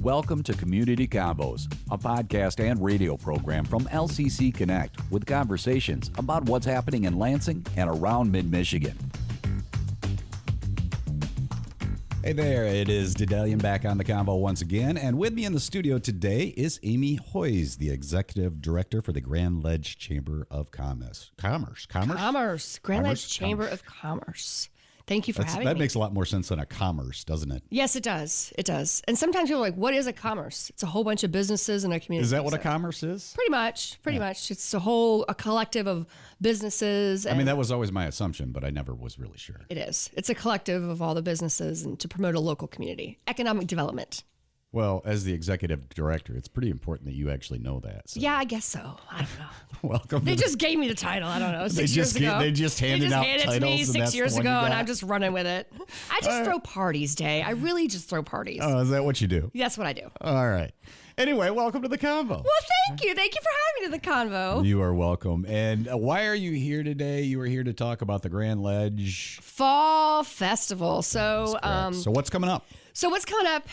Welcome to Community Convos, a podcast and radio program from LCC Connect with conversations about what's happening in Lansing and around mid-Michigan. Hey there, it is Dedalian back on the Convo once again, and with me in the studio today is Amy Hoyes, the Executive Director for the Grand Ledge Chamber of Commerce. Grand Ledge Chamber of Commerce. Thank you for having me. That makes a lot more sense than a commerce, doesn't it? Yes, it does. It does. And sometimes people are like, what is a commerce? It's a whole bunch of businesses in a community. Is that what a commerce is? Pretty much. It's a collective of businesses. I mean, that was always my assumption, but I never was really sure. It is. It's a collective of all the businesses and to promote a local community. Economic development. Well, as the executive director, it's pretty important that you actually know that. So. Yeah, I guess so. I don't know. Welcome. They just gave me the title. I don't know. They just handed out titles. It to me 6 years ago, and I'm just running with it. I just throw parties, Day. I really just throw parties. Oh, is that what you do? That's what I do. All right. Anyway, welcome to the Convo. Well, thank you. Thank you for having me to the Convo. You are welcome. And why are you here today? You are here to talk about the Grand Ledge Fall Festival. So what's coming up? So what's coming up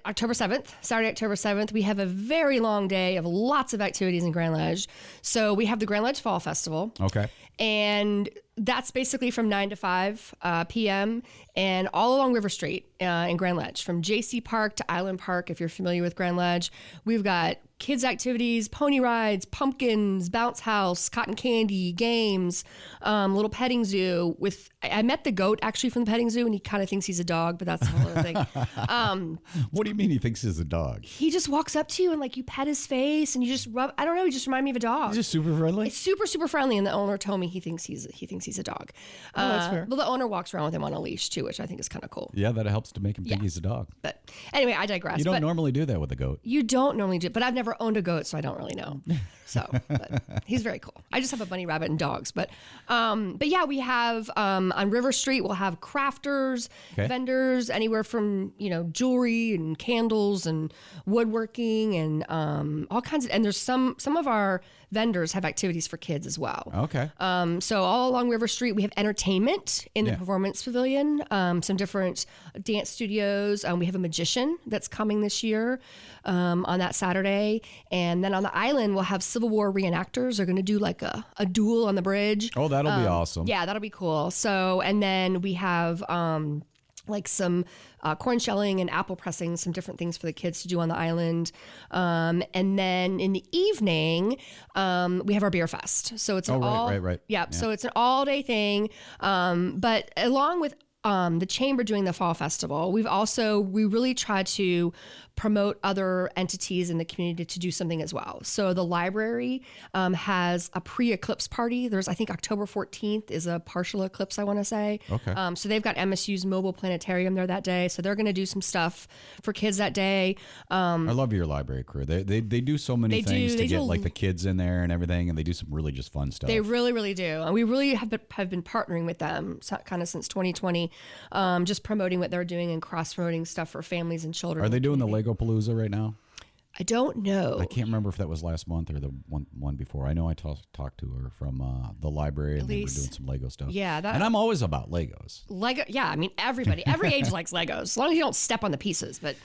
October 7th, Saturday, October 7th, we have a very long day of lots of activities in Grand Ledge. So we have the Grand Ledge Fall Festival. Okay. And that's basically from 9 to 5 p.m. and all along River Street in Grand Ledge, from JC Park to Island Park, if you're familiar with Grand Ledge. We've got kids' activities, pony rides, pumpkins, bounce house, cotton candy, games, little petting zoo. I met the goat actually from the petting zoo, and he kind of thinks he's a dog, but that's the whole other thing. What do you mean he thinks he's a dog? He just walks up to you and you pet his face and you just rub. I don't know. He just reminds me of a dog. He's just super friendly. It's super, super friendly, and the owner told me he thinks he's a dog. Oh, that's fair. Well, the owner walks around with him on a leash too, which I think is kind of cool. Yeah, that helps to make him think he's a dog. But anyway, I digress. You don't normally do that with a goat. You don't normally do, but I've never owned a goat, so I don't really know. So, but he's very cool. I just have a bunny rabbit and dogs. But yeah, we have on River Street, we'll have crafters, vendors, anywhere from jewelry and candles and woodworking and all kinds of. And there's some of our vendors have activities for kids as well. Okay. So all along River Street, we have entertainment in the Performance Pavilion, some different dance studios. We have a magician that's coming this year on that Saturday. And then on the island, we'll have Civil War reenactors. They're going to do like a duel on the bridge. Oh, that'll be awesome. Yeah, that'll be cool. So, and then we have some corn shelling and apple pressing, some different things for the kids to do on the island. And then in the evening, we have our beer fest. So it's right. Yeah, so it's an all-day thing. But along with the chamber doing the fall festival, we really try to promote other entities in the community to do something as well. So the library has a pre-eclipse party. There's, I think, October 14th is a partial eclipse, I want to say. Okay. So they've got MSU's mobile planetarium there that day. So they're going to do some stuff for kids that day. I love your library crew. They do so many things to get like the kids in there and everything, and they do some really just fun stuff. They really, really do. And we really have been partnering with them kind of since 2020, just promoting what they're doing and cross-promoting stuff for families and children. Are they doing the Lego Palooza right now? I don't know. I can't remember if that was last month or the one before. I know I talked to her from the library, and they were doing some Lego stuff. Yeah, and I'm always about Legos. Lego, yeah. I mean, every age likes Legos, as long as you don't step on the pieces. But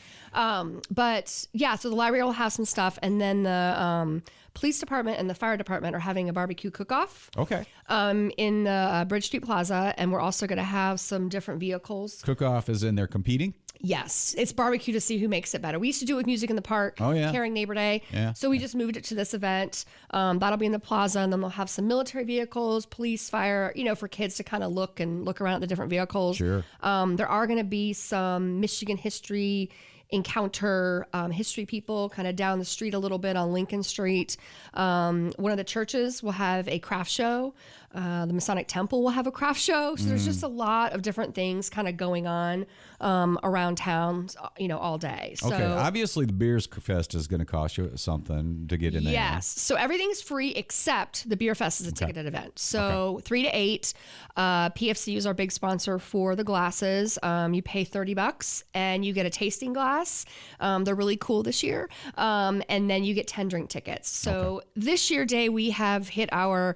yeah. So the library will have some stuff, and then the police department and the fire department are having a barbecue cook-off. Okay. In the Bridge Street Plaza, and we're also going to have some different vehicles. Cook-off is in there competing? Yes, it's barbecue to see who makes it better. We used to do it with Music in the Park, Caring Neighbor Day. Yeah. So we just moved it to this event. That'll be in the plaza, and then they'll have some military vehicles, police, fire, for kids to kind of look around at the different vehicles. Sure. There are going to be some Michigan history encounter history people kind of down the street a little bit on Lincoln Street. One of the churches will have a craft show. The Masonic Temple will have a craft show. So there's just a lot of different things kind of going on around town, all day. So, okay, obviously the Beers Fest is going to cost you something to get in there. Yes, so everything's free except the Beer Fest is a ticketed event. So 3 to 8, PFC is our big sponsor for the glasses. You pay $30 and you get a tasting glass glass. They're really cool this year. And then you get 10 drink tickets. So this year day, we have hit our,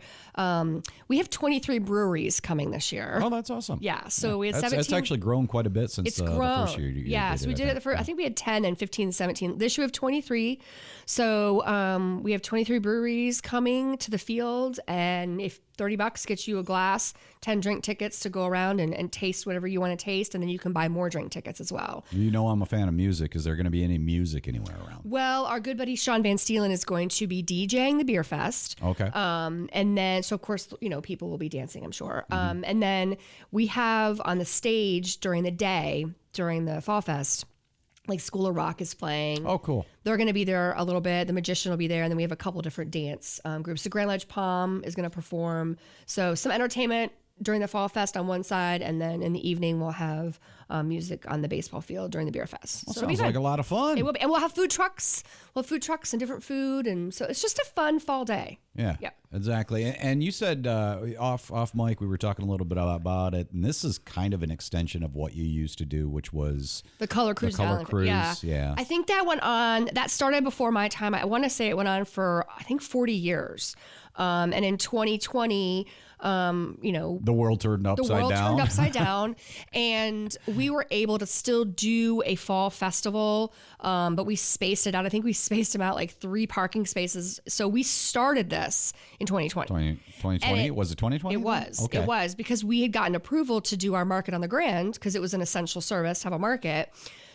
we have 23 breweries coming this year. Oh, that's awesome. Yeah. So we had 17. It's actually grown quite a bit since It's the grown. first year. So we did it the first, I think we had 10 and 15 and 17. This year we have 23. So we have 23 breweries coming to the field. And if $30 gets you a glass, 10 drink tickets to go around and taste whatever you want to taste. And then you can buy more drink tickets as well. You know I'm a fan of music. Is there going to be any music anywhere around? Well, our good buddy Sean Van Steelen is going to be DJing the beer fest. Okay. And then, so of course, people will be dancing, I'm sure. And then we have on the stage during the day, during the Fall Fest, like School of Rock is playing. Oh, cool. They're going to be there a little bit. The Magician will be there. And then we have a couple different dance groups. The Grand Ledge Palm is going to perform. So some entertainment during the Fall Fest on one side. And then in the evening, we'll have music on the baseball field during the beer fest. Well, so it'll be sounds like a lot of fun. It will be. And we'll have food trucks. We'll have food trucks and different food. And so it's just a fun fall day. Yeah, Yep. Exactly. And you said off mic, we were talking a little bit about it, and this is kind of an extension of what you used to do, which was the Color Cruise. The Color Cruise, yeah. I think that went on. That started before my time. I want to say it went on for 40 years. And in 2020, the world turned upside down, and we were able to still do a fall festival, but we spaced it out. I think we spaced them out like 3 parking spaces. So we started this in 2020. 2020? Was it 2020? It was. Okay. It was because we had gotten approval to do our market on the Grand because it was an essential service to have a market.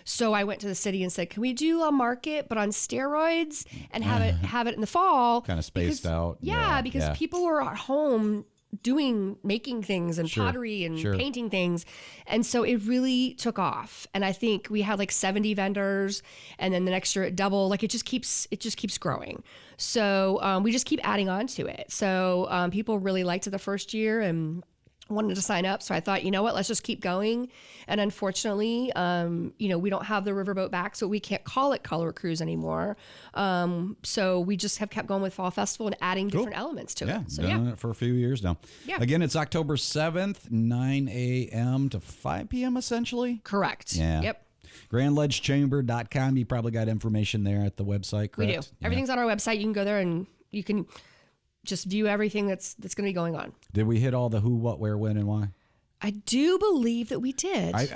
So I went to the city and said, "Can we do a market but on steroids and have it in the fall?" Kind of spaced out. Yeah, because people were at home making things and pottery and painting things. And so it really took off. And I think we had like 70 vendors, and then the next year it doubled. Like it just keeps growing. So we just keep adding on to it. So people really liked it the first year and wanted to sign up. So I thought, you know what, let's just keep going. And unfortunately, we don't have the riverboat back, so we can't call it Color Cruise anymore. So we just have kept going with Fall Festival and adding different elements to it. So done it for a few years now. Yeah. Again, it's October 7th, 9 a.m. to 5 p.m. essentially. Correct. Yeah. Yep. GrandLedgeChamber.com. You probably got information there at the website, correct? We do. Yeah. Everything's on our website. You can go there and you can just view everything that's going to be going on. Did we hit all the who, what, where, when, and why? I do believe that we did. I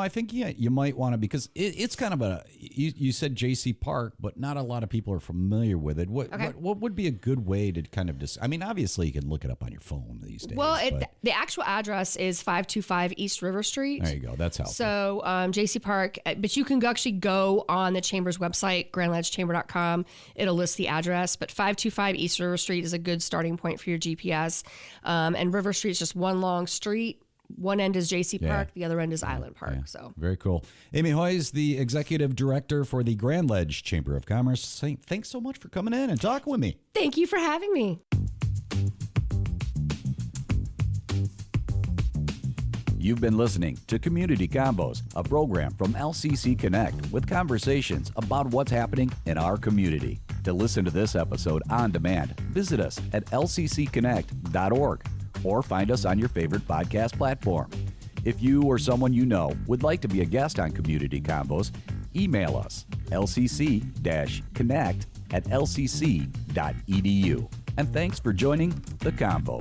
think you might want to, because it's kind of you said J.C. Park, but not a lot of people are familiar with it. What would be a good way to kind of obviously you can look it up on your phone these days. Well, the actual address is 525 East River Street. There you go. That's helpful. So J.C. Park, but you can actually go on the Chamber's website, grandledgechamber.com. It'll list the address, but 525 East River Street is a good starting point for your GPS. And River Street is just one long street. One end is J.C. Park, the other end is Island Park. Yeah. So very cool. Amy Hoyes, the executive director for the Grand Ledge Chamber of Commerce. Thanks so much for coming in and talking with me. Thank you for having me. You've been listening to Community Convos, a program from LCC Connect with conversations about what's happening in our community. To listen to this episode on demand, visit us at lccconnect.org. or find us on your favorite podcast platform. If you or someone you know would like to be a guest on Community Convos, email us lcc-connect@lcc.edu. And thanks for joining The Convo.